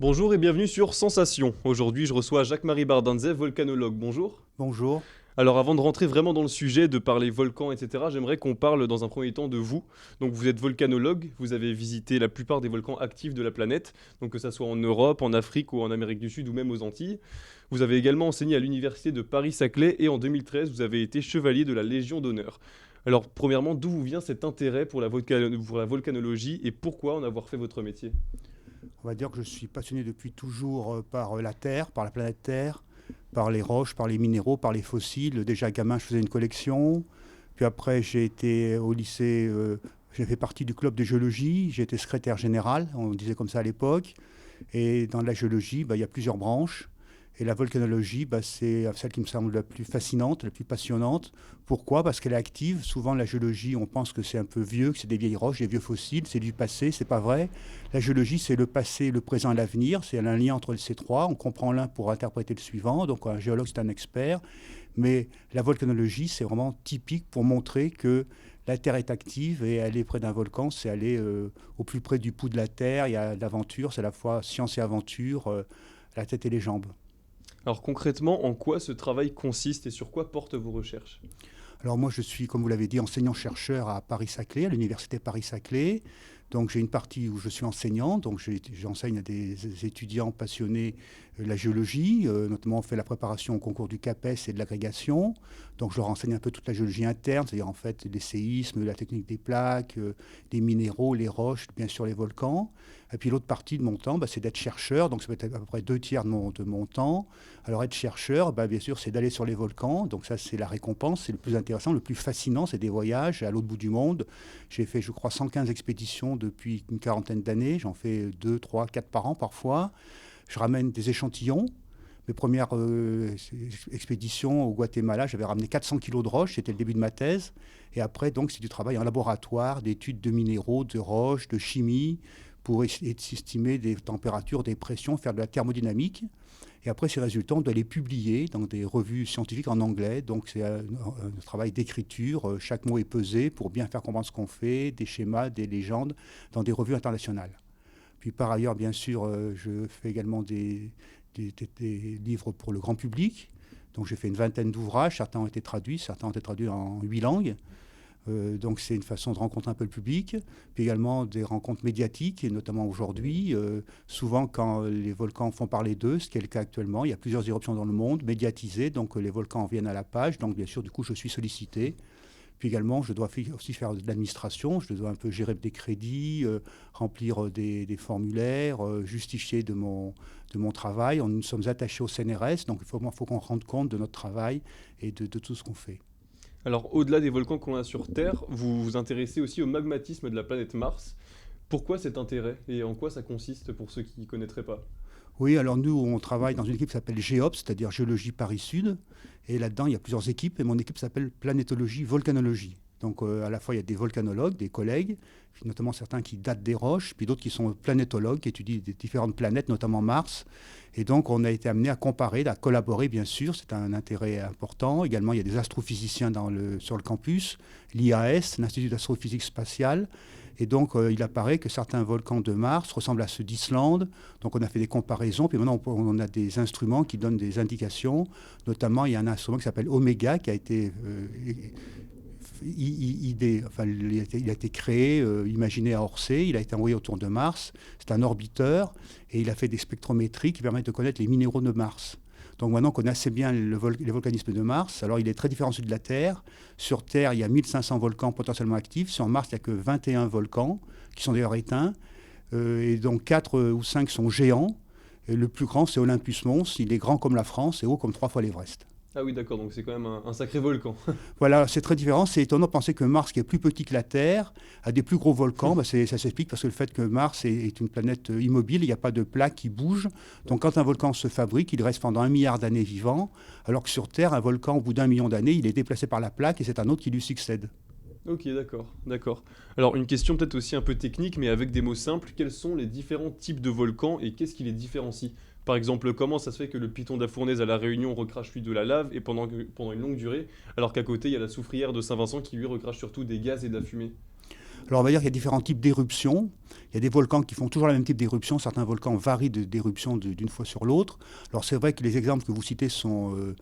Bonjour et bienvenue sur Sensation. Aujourd'hui, je reçois Jacques-Marie Bardanze, volcanologue. Bonjour. Bonjour. Alors, avant de rentrer vraiment dans le sujet, de parler volcans, etc., j'aimerais qu'on parle dans un premier temps de vous. Donc, vous êtes volcanologue, vous avez visité la plupart des volcans actifs de la planète, donc que ça soit en Europe, en Afrique ou en Amérique du Sud ou même aux Antilles. Vous avez également enseigné à l'université de Paris-Saclay et en 2013, vous avez été chevalier de la Légion d'honneur. Alors, premièrement, d'où vous vient cet intérêt pour la volcanologie et pourquoi en avoir fait votre métier? On va dire que je suis passionné depuis toujours par la Terre, par la planète Terre, par les roches, par les minéraux, par les fossiles. Déjà gamin, je faisais une collection. Puis après, j'ai été au lycée, j'ai fait partie du club de géologie. J'ai été secrétaire général, on disait comme ça à l'époque. Et dans la géologie, il y a plusieurs branches. Et la volcanologie, c'est celle qui me semble la plus fascinante, la plus passionnante. Pourquoi? Parce qu'elle est active. Souvent, la géologie, on pense que c'est un peu vieux, que c'est des vieilles roches, des vieux fossiles, c'est du passé. C'est pas vrai. La géologie, c'est le passé, le présent et l'avenir. C'est un lien entre ces trois. On comprend l'un pour interpréter le suivant. Donc, un géologue, c'est un expert. Mais la volcanologie, c'est vraiment typique pour montrer que la Terre est active et aller près d'un volcan, c'est aller au plus près du pouls de la Terre. Il y a de l'aventure, c'est à la fois science et aventure, la tête et les jambes. Alors concrètement, en quoi ce travail consiste et sur quoi portent vos recherches? Alors moi, je suis, comme vous l'avez dit, enseignant-chercheur à Paris-Saclay, à l'université Paris-Saclay. Donc j'ai une partie où je suis enseignant, donc j'enseigne à des étudiants passionnés de la géologie, notamment on fait la préparation au concours du CAPES et de l'agrégation. Donc je leur enseigne un peu toute la géologie interne, c'est-à-dire en fait les séismes, la technique des plaques, les minéraux, les roches, bien sûr les volcans. Et puis l'autre partie de mon temps, c'est d'être chercheur, donc ça peut être à peu près 2 tiers de mon temps. Alors être chercheur, bien sûr, c'est d'aller sur les volcans, donc ça c'est la récompense, c'est le plus intéressant, le plus fascinant, c'est des voyages à l'autre bout du monde. J'ai fait, je crois, 115 expéditions depuis une quarantaine d'années. J'en fais 2, 3, 4 par an parfois. Je ramène des échantillons. Mes premières expéditions au Guatemala, j'avais ramené 400 kilos de roches. C'était le début de ma thèse. Et après, donc, c'est du travail en laboratoire, d'études de minéraux, de roches, de chimie, pour essayer d'estimer des températures, des pressions, faire de la thermodynamique. Et après, ces résultats, on doit les publier dans des revues scientifiques en anglais. Donc, c'est un travail d'écriture. Chaque mot est pesé pour bien faire comprendre ce qu'on fait, des schémas, des légendes, dans des revues internationales. Puis, par ailleurs, bien sûr, je fais également des livres pour le grand public. Donc, j'ai fait une vingtaine d'ouvrages. Certains ont été traduits, certains ont été traduits en 8 langues. Donc c'est une façon de rencontrer un peu le public, puis également des rencontres médiatiques, et notamment aujourd'hui, souvent quand les volcans font parler d'eux, ce qui est le cas actuellement, il y a plusieurs éruptions dans le monde, médiatisées, donc les volcans viennent à la page, donc bien sûr du coup je suis sollicité. Puis également je dois aussi faire de l'administration, je dois un peu gérer des crédits, remplir des formulaires, justifier de mon travail. Nous sommes attachés au CNRS, donc il faut qu'on rende compte de notre travail et de tout ce qu'on fait. Alors au-delà des volcans qu'on a sur Terre, vous vous intéressez aussi au magmatisme de la planète Mars. Pourquoi cet intérêt et en quoi ça consiste pour ceux qui ne connaîtraient pas? Oui, alors nous, on travaille dans une équipe qui s'appelle GEOPS, c'est-à-dire Géologie Paris Sud. Et là-dedans, il y a plusieurs équipes. Et mon équipe s'appelle Planétologie Volcanologie. Donc à la fois, il y a des volcanologues, des collègues, notamment certains qui datent des roches, puis d'autres qui sont planétologues, qui étudient des différentes planètes, notamment Mars. Et donc, on a été amené à comparer, à collaborer, bien sûr. C'est un intérêt important. Également, il y a des astrophysiciens sur le campus, l'IAS, l'Institut d'astrophysique spatiale. Et donc, il apparaît que certains volcans de Mars ressemblent à ceux d'Islande. Donc, on a fait des comparaisons. Puis maintenant, on a des instruments qui donnent des indications. Notamment, il y a un instrument qui s'appelle Omega, qui a été il a été créé, imaginé à Orsay. Il a été envoyé autour de Mars. C'est un orbiteur. Et il a fait des spectrométries qui permettent de connaître les minéraux de Mars. Donc maintenant qu'on connaît assez bien les volcanismes de Mars, alors il est très différent de la Terre. Sur Terre, il y a 1500 volcans potentiellement actifs. Sur Mars, il n'y a que 21 volcans, qui sont d'ailleurs éteints. Et donc 4 ou 5 sont géants. Et le plus grand, c'est Olympus Mons. Il est grand comme la France et haut comme 3 fois l'Everest. Ah oui, d'accord, donc c'est quand même un sacré volcan. Voilà, c'est très différent. C'est étonnant de penser que Mars, qui est plus petit que la Terre, a des plus gros volcans. Ça s'explique parce que le fait que Mars est une planète immobile, il n'y a pas de plaque qui bouge. Donc quand un volcan se fabrique, il reste pendant 1 milliard d'années vivant, alors que sur Terre, un volcan, au bout d'1 million d'années, il est déplacé par la plaque et c'est un autre qui lui succède. Ok, d'accord, d'accord. Alors une question peut-être aussi un peu technique, mais avec des mots simples, quels sont les différents types de volcans et qu'est-ce qui les différencie? Par exemple, comment ça se fait que le piton de la Fournaise à La Réunion recrache lui de la lave et pendant une longue durée, alors qu'à côté il y a la soufrière de Saint-Vincent qui lui recrache surtout des gaz et de la fumée? Alors on va dire qu'il y a différents types d'éruptions. Il y a des volcans qui font toujours le même type d'éruption. Certains volcans varient d'éruption d'une fois sur l'autre. Alors c'est vrai que les exemples que vous citez sont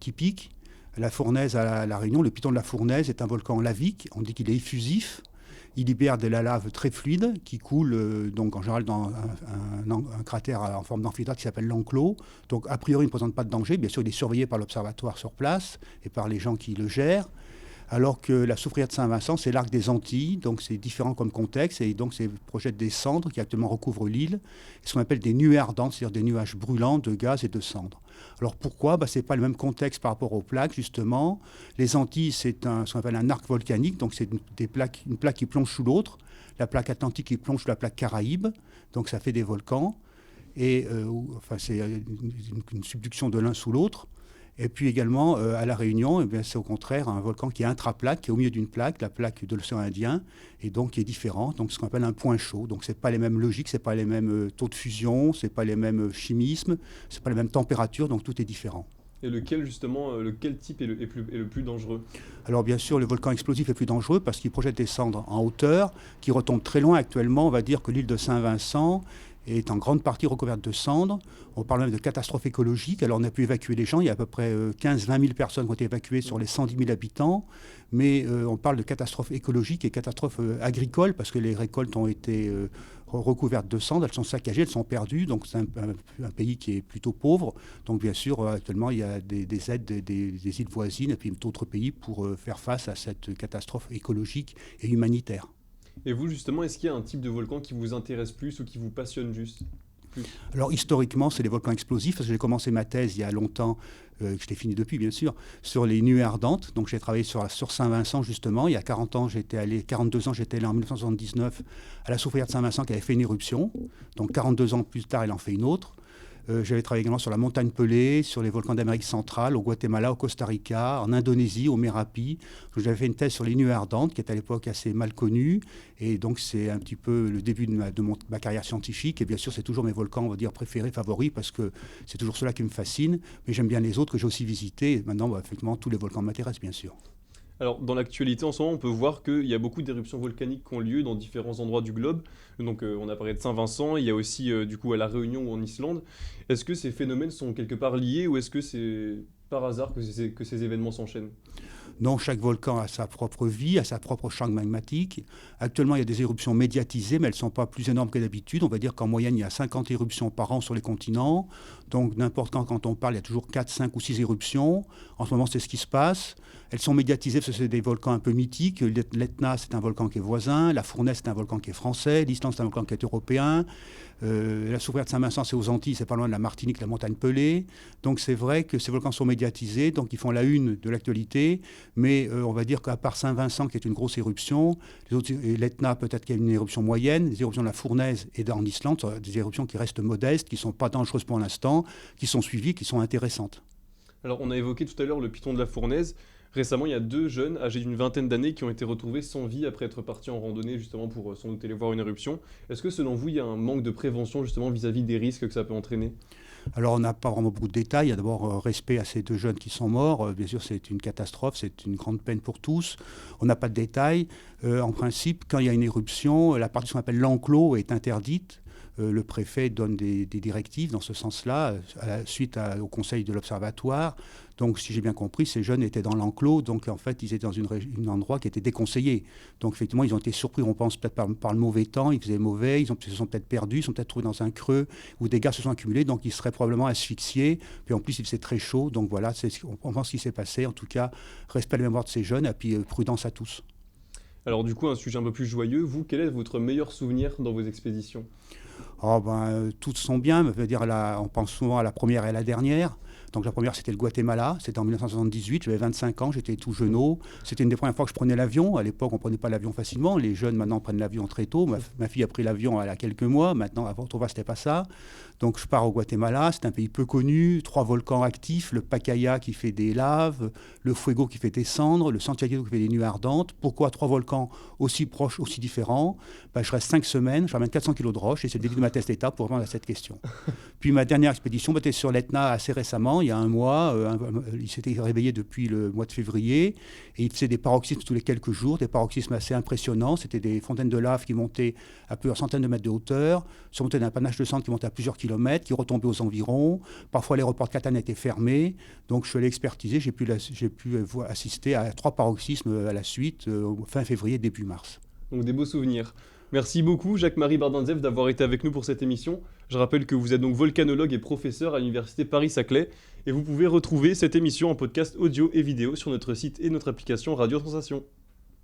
typiques. La Fournaise à la Réunion, le piton de la Fournaise est un volcan lavique. On dit qu'il est effusif. Il libère de la lave très fluide qui coule donc en général dans un cratère en forme d'amphithéâtre qui s'appelle l'enclos. Donc a priori, il ne présente pas de danger. Bien sûr, il est surveillé par l'observatoire sur place et par les gens qui le gèrent. Alors que la soufrière de Saint-Vincent, c'est l'arc des Antilles, donc c'est différent comme contexte, et donc c'est projette des cendres qui actuellement recouvrent l'île, ce qu'on appelle des nuées ardentes, c'est-à-dire des nuages brûlants de gaz et de cendres. Alors pourquoi ? Ce n'est pas le même contexte par rapport aux plaques, justement. Les Antilles, c'est ce qu'on appelle un arc volcanique, donc c'est une plaque qui plonge sous l'autre, la plaque atlantique qui plonge sous la plaque Caraïbe, donc ça fait des volcans, et c'est une subduction de l'un sous l'autre. Et puis également, à La Réunion, c'est au contraire un volcan qui est intraplaque, qui est au milieu d'une plaque, la plaque de l'océan Indien, et donc qui est différent, donc ce qu'on appelle un point chaud. Donc ce n'est pas les mêmes logiques, ce n'est pas les mêmes taux de fusion, ce n'est pas les mêmes chimismes, ce n'est pas les mêmes températures, donc tout est différent. Et lequel type est le plus dangereux ? Alors bien sûr, le volcan explosif est plus dangereux parce qu'il projette des cendres en hauteur qui retombent très loin. Actuellement, on va dire que l'île de Saint-Vincent est en grande partie recouverte de cendres. On parle même de catastrophe écologique. Alors on a pu évacuer les gens. Il y a à peu près 15-20 000 personnes qui ont été évacuées sur les 110 000 habitants. Mais on parle de catastrophe écologique et catastrophe agricole parce que les récoltes ont été recouvertes de cendres. Elles sont saccagées, elles sont perdues. Donc c'est un pays qui est plutôt pauvre. Donc bien sûr, actuellement, il y a des aides des îles voisines et puis d'autres pays pour faire face à cette catastrophe écologique et humanitaire. Et vous, justement, est-ce qu'il y a un type de volcan qui vous intéresse plus ou qui vous passionne plus ? Alors historiquement, c'est les volcans explosifs, parce que j'ai commencé ma thèse il y a longtemps, que je l'ai fini depuis bien sûr, sur les nuées ardentes. Donc j'ai travaillé sur Saint-Vincent justement. Il y a 42 ans, j'étais allé en 1979 à la soufrière de Saint-Vincent qui avait fait une éruption. Donc 42 ans plus tard, elle en fait une autre. J'avais travaillé également sur la montagne Pelée, sur les volcans d'Amérique centrale, au Guatemala, au Costa Rica, en Indonésie, au Merapi. J'avais fait une thèse sur les nuées ardentes, qui est à l'époque assez mal connue. Et donc, c'est un petit peu le début de ma carrière scientifique. Et bien sûr, c'est toujours mes volcans, on va dire, préférés, favoris, parce que c'est toujours ceux-là qui me fascinent. Mais j'aime bien les autres que j'ai aussi visités. Et maintenant, effectivement, tous les volcans m'intéressent, bien sûr. Alors, dans l'actualité, en ce moment, on peut voir qu'il y a beaucoup d'éruptions volcaniques qui ont lieu dans différents endroits du globe. Donc, on a parlé de Saint-Vincent, il y a aussi, du coup, à La Réunion ou en Islande. Est-ce que ces phénomènes sont quelque part liés ou est-ce que c'est par hasard que ces événements s'enchaînent ? Non, chaque volcan a sa propre vie, a sa propre chambre magmatique. Actuellement, il y a des éruptions médiatisées, mais elles ne sont pas plus énormes que d'habitude. On va dire qu'en moyenne, il y a 50 éruptions par an sur les continents. Donc, n'importe quand on parle, il y a toujours 4, 5 ou 6 éruptions. En ce moment, c'est ce qui se passe. Elles sont médiatisées parce que c'est des volcans un peu mythiques. L'Etna, c'est un volcan qui est voisin. La Fournaise, c'est un volcan qui est français. L'Islande, c'est un volcan qui est européen. La soufrière de Saint-Vincent, c'est aux Antilles, c'est pas loin de la Martinique, la montagne Pelée. Donc c'est vrai que ces volcans sont médiatisés, donc ils font la une de l'actualité. Mais on va dire qu'à part Saint-Vincent, qui est une grosse éruption, l'Etna, peut-être qu'il y a une éruption moyenne. Les éruptions de la Fournaise et en Islande sont des éruptions qui restent modestes, qui ne sont pas dangereuses pour l'instant, qui sont suivies, qui sont intéressantes. Alors on a évoqué tout à l'heure le piton de la Fournaise. Récemment, il y a 2 jeunes âgés d'une vingtaine d'années qui ont été retrouvés sans vie après être partis en randonnée justement pour sans doute aller voir une éruption. Est-ce que selon vous, il y a un manque de prévention justement vis-à-vis des risques que ça peut entraîner ? Alors on n'a pas vraiment beaucoup de détails. Il y a d'abord respect à ces 2 jeunes qui sont morts. Bien sûr, c'est une catastrophe, c'est une grande peine pour tous. On n'a pas de détails. En principe, quand il y a une éruption, la partie qu'on appelle l'enclos est interdite. Le préfet donne des directives dans ce sens-là, suite au conseil de l'Observatoire. Donc, si j'ai bien compris, ces jeunes étaient dans l'enclos, donc en fait, ils étaient dans un endroit qui était déconseillé. Donc, effectivement, ils ont été surpris, on pense peut-être par le mauvais temps, il faisait mauvais, ils se sont peut-être perdus, ils sont peut-être trouvés dans un creux où des gaz se sont accumulés, donc ils seraient probablement asphyxiés. Puis en plus, il faisait très chaud, donc voilà, on pense ce qui s'est passé. En tout cas, respect à la mémoire de ces jeunes, et puis prudence à tous. Alors du coup, un sujet un peu plus joyeux, vous, quel est votre meilleur souvenir dans vos expéditions ? Toutes sont bien, on pense souvent à la première et à la dernière. Donc la première, c'était le Guatemala, c'était en 1978, j'avais 25 ans, j'étais tout jeuneau. C'était une des premières fois que je prenais l'avion. À l'époque, on ne prenait pas l'avion facilement. Les jeunes, maintenant, prennent l'avion très tôt. Ma fille a pris l'avion elle a quelques mois. Maintenant, avant, autrefois, ce n'était pas ça. Donc je pars au Guatemala, c'est un pays peu connu, 3 volcans actifs, le Pacaya qui fait des laves, le Fuego qui fait des cendres, le Santiago qui fait des nuées ardentes. Pourquoi 3 volcans aussi proches, aussi différents ? Je reste 5 semaines, je ramène 400 kilos de roches et c'est le début de ma thèse d'état pour répondre à cette question. Puis ma dernière expédition, c'était sur l'Etna assez récemment. il y a un mois, il s'était réveillé depuis le mois de février et il faisait des paroxysmes tous les quelques jours, des paroxysmes assez impressionnants. C'était des fontaines de lave qui montaient à plusieurs centaines de mètres de hauteur, surmontaient d'un panache de cendres qui montait à plusieurs kilomètres, qui retombait aux environs. Parfois, l'aéroport de Catane était fermé. Donc, je suis allé expertiser. J'ai pu assister à 3 paroxysmes à la suite, fin février, début mars. Donc des beaux souvenirs. Merci beaucoup Jacques-Marie Bardinzev d'avoir été avec nous pour cette émission. Je rappelle que vous êtes donc volcanologue et professeur à l'université Paris-Saclay et vous pouvez retrouver cette émission en podcast audio et vidéo sur notre site et notre application Radio Sensation.